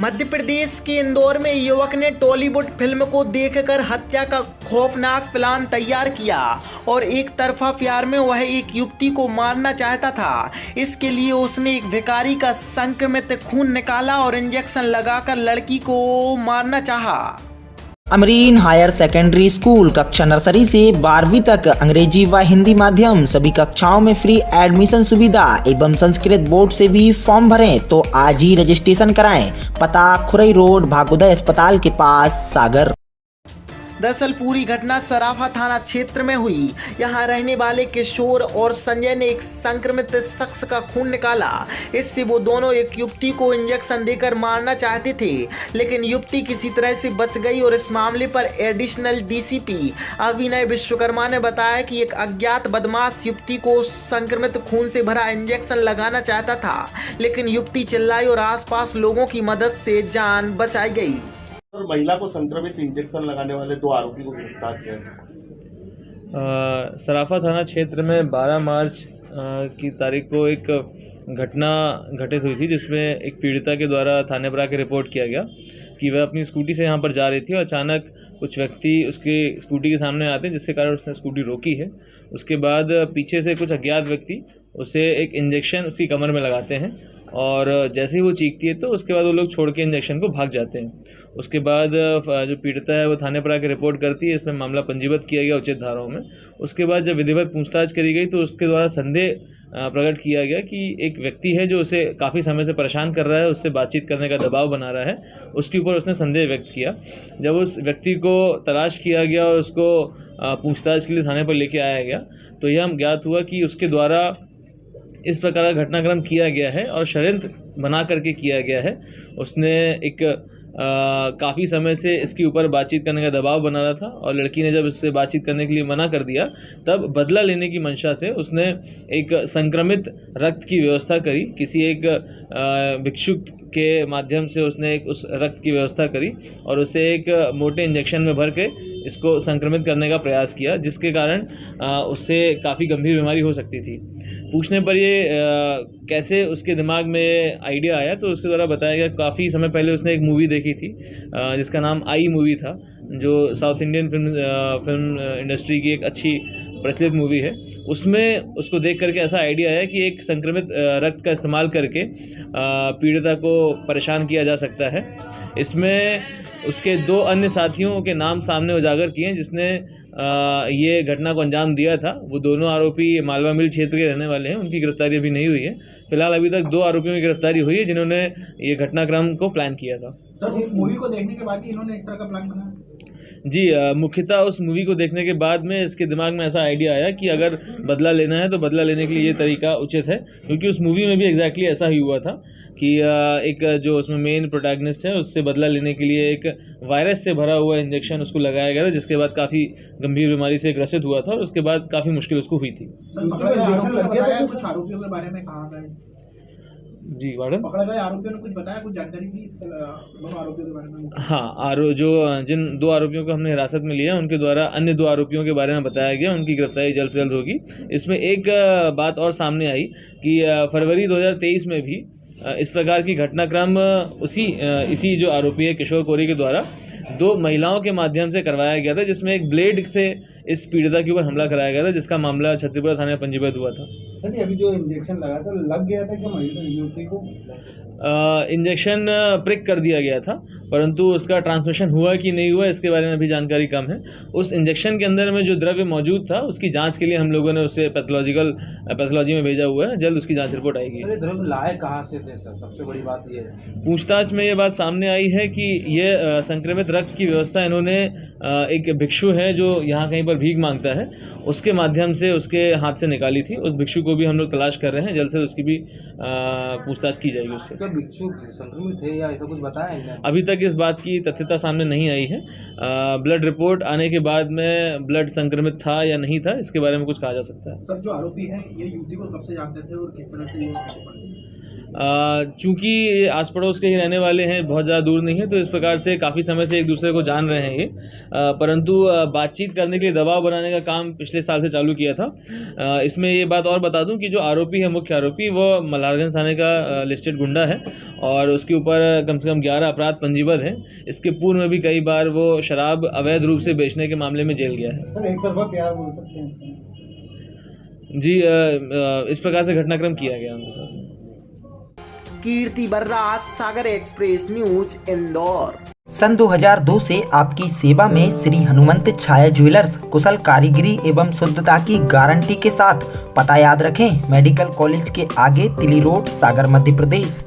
मध्य प्रदेश के इंदौर में युवक ने टॉलीवुड फिल्म को देखकर हत्या का खौफनाक प्लान तैयार किया और एक तरफा प्यार में वह एक युवती को मारना चाहता था। इसके लिए उसने एक भिखारी का संक्रमित खून निकाला और इंजेक्शन लगाकर लड़की को मारना चाहा। अमरीन हायर सेकेंडरी स्कूल कक्षा नर्सरी से 12वीं तक अंग्रेजी व हिंदी माध्यम सभी कक्षाओं में फ्री एडमिशन सुविधा एवं संस्कृत बोर्ड से भी फॉर्म भरें तो आज ही रजिस्ट्रेशन कराएं। पता खुरई रोड भागोदय अस्पताल के पास सागर। दरअसल पूरी घटना सराफा थाना क्षेत्र में हुई। यहां रहने वाले किशोर और संजय ने एक संक्रमित शख्स का खून निकाला। इससे वो दोनों एक युवती को इंजेक्शन देकर मारना चाहते थे, लेकिन युवती किसी तरह से बच गई और इस मामले पर एडिशनल डीसीपी अभिनय विश्वकर्मा ने बताया कि एक अज्ञात बदमाश युवती को संक्रमित खून से भरा इंजेक्शन लगाना चाहता था, लेकिन युवती चिल्लाई और आसपास लोगों की मदद से जान बचाई गई। और महिला को संक्रमित इंजेक्शन लगाने वाले 2 आरोपी को गिरफ्तार किया है। सराफा थाना क्षेत्र में 12 मार्च की तारीख को एक घटना घटित हुई थी, जिसमें एक पीड़िता के द्वारा थाने पर आकर रिपोर्ट किया गया कि वह अपनी स्कूटी से यहाँ पर जा रही थी और अचानक कुछ व्यक्ति उसके स्कूटी के सामने आते हैं, जिसके कारण उसने स्कूटी रोकी है। उसके बाद पीछे से कुछ अज्ञात व्यक्ति उसे एक इंजेक्शन उसकी कमर में लगाते हैं और जैसे ही वो चीखती है तो उसके बाद वो लोग छोड़ के इंजेक्शन को भाग जाते हैं। उसके बाद जो पीड़िता है वो थाने पर आकर रिपोर्ट करती है। इसमें मामला पंजीबद्ध किया गया उचित धाराओं में। उसके बाद जब विधिवत पूछताछ करी गई तो उसके द्वारा संदेह प्रकट किया गया कि एक व्यक्ति है जो उसे काफ़ी समय से परेशान कर रहा है, उससे बातचीत करने का दबाव बना रहा है, उसके ऊपर उसने संदेह व्यक्त किया। जब उस व्यक्ति को तलाश किया गया और उसको पूछताछ के लिए थाने पर लेके आया गया तो यह ज्ञात हुआ कि उसके द्वारा इस प्रकार का घटनाक्रम किया गया है और षड्यंत्र बना करके किया गया है। उसने एक काफ़ी समय से इसके ऊपर बातचीत करने का दबाव बना रहा था और लड़की ने जब इससे बातचीत करने के लिए मना कर दिया तब बदला लेने की मंशा से उसने एक संक्रमित रक्त की व्यवस्था करी। किसी एक भिक्षुक के माध्यम से उसने एक उस रक्त की व्यवस्था करी और उसे एक मोटे इंजेक्शन में भर के इसको संक्रमित करने का प्रयास किया, जिसके कारण उससे काफ़ी गंभीर बीमारी हो सकती थी। पूछने पर ये कैसे उसके दिमाग में आइडिया आया तो उसके द्वारा बताया गया काफ़ी समय पहले उसने एक मूवी देखी थी जिसका नाम आई मूवी था, जो साउथ इंडियन फिल्म इंडस्ट्री की एक अच्छी प्रचलित मूवी है। उसमें उसको देख करके ऐसा आइडिया आया कि एक संक्रमित रक्त का इस्तेमाल करके पीड़िता को परेशान किया जा सकता है। इसमें उसके 2 अन्य साथियों के नाम सामने उजागर किए हैं जिसने ये घटना को अंजाम दिया था। वो दोनों आरोपी मालवा मिल क्षेत्र के रहने वाले हैं। उनकी गिरफ्तारी अभी नहीं हुई है। फिलहाल अभी तक 2 आरोपियों की गिरफ्तारी हुई है जिन्होंने ये घटनाक्रम को प्लान किया था। सर, इस मूवी को देखने के बाद ही इन्होंने इस तरह का प्लान बनाया? जी, मुख्यतः उस मूवी को देखने के बाद में इसके दिमाग में ऐसा आइडिया आया कि अगर बदला लेना है तो बदला लेने के लिए ये तरीका उचित है, क्योंकि उस मूवी में भी एग्जैक्टली ऐसा ही हुआ था कि एक जो उसमें मेन प्रोटैगनिस्ट है उससे बदला लेने के लिए एक वायरस से भरा हुआ इंजेक्शन उसको लगाया गया था, जिसके बाद काफ़ी गंभीर बीमारी से ग्रसित हुआ था और उसके बाद काफ़ी मुश्किल उसको हुई थी। कुछ आरोपियों के बारे में कहा गया? जी वार्डन, पकड़े गए आरोपियों ने कुछ बताया, कुछ जानकारी दी दोनों आरोपियों के बारे में? हाँ, जिन 2 आरोपियों को हमने हिरासत में लिया उनके द्वारा अन्य 2 आरोपियों के बारे में बताया गया। उनकी गिरफ्तारी जल्द से जल्द होगी। इसमें एक बात और सामने आई कि फरवरी 2023 में भी इस प्रकार की घटनाक्रम इसी जो आरोपी है किशोर कोरी के द्वारा 2 महिलाओं के माध्यम से करवाया गया था, जिसमें एक ब्लेड से इस पीड़िता के ऊपर हमला कराया गया था, जिसका मामला छत्तीसपुरा थाने में पंजीबद्ध हुआ था। अभी जो इंजेक्शन लगाया था लग गया था क्या युवती को? इंजेक्शन प्रिक कर दिया गया था, परंतु उसका ट्रांसमिशन हुआ कि नहीं हुआ इसके बारे में अभी जानकारी कम है। उस इंजेक्शन के अंदर में जो द्रव्य मौजूद था उसकी जांच के लिए हम लोगों ने उसे पैथोलॉजी में भेजा हुआ है। जल्द उसकी जांच रिपोर्ट आएगी। द्रव्य लाए कहाँ से थे सर? सबसे बड़ी बात ये है, पूछताछ में ये बात सामने आई है कि ये संक्रमित रक्त की व्यवस्था इन्होंने एक भिक्षु है जो यहाँ कहीं पर भीख मांगता है, उसके माध्यम से उसके हाथ से निकाली थी। उस भिक्षु को भी हम लोग तलाश कर रहे हैं। जल्द से उसकी भी पूछताछ की जाएगी उससे। भिक्षु संक्रमित थे या ऐसा कुछ बताया? अभी तक इस बात की तथ्यता सामने नहीं आई है। ब्लड रिपोर्ट आने के बाद में ब्लड संक्रमित था या नहीं था इसके बारे में कुछ कहा जा सकता है। सर, जो आरोपी हैं ये युवती को कब से जानते थे और किस तरह से चूँकि ये आस पड़ोस के ही रहने वाले हैं, बहुत ज़्यादा दूर नहीं है, तो इस प्रकार से काफ़ी समय से एक दूसरे को जान रहे हैं ये। परंतु बातचीत करने के लिए दबाव बनाने का काम पिछले साल से चालू किया था। इसमें ये बात और बता दूं कि जो आरोपी है, मुख्य आरोपी, वो मल्हारगंज थाने का लिस्टेड गुंडा है और उसके ऊपर कम से कम 11 अपराध पंजीबद्ध हैं। इसके पूर्व में भी कई बार वो शराब अवैध रूप से बेचने के मामले में जेल गया है। सर एक तरफा प्यार बोल सकते हैं इसमें? जी, इस प्रकार से घटनाक्रम किया गया उनके साथ। कीर्ति बर्रा, सागर एक्सप्रेस न्यूज, इंदौर। सन 2002 से आपकी सेवा में श्री हनुमंत छाया ज्वेलर्स कुशल कारीगरी एवं शुद्धता की गारंटी के साथ। पता याद रखें, मेडिकल कॉलेज के आगे तिली रोड, सागर, मध्य प्रदेश।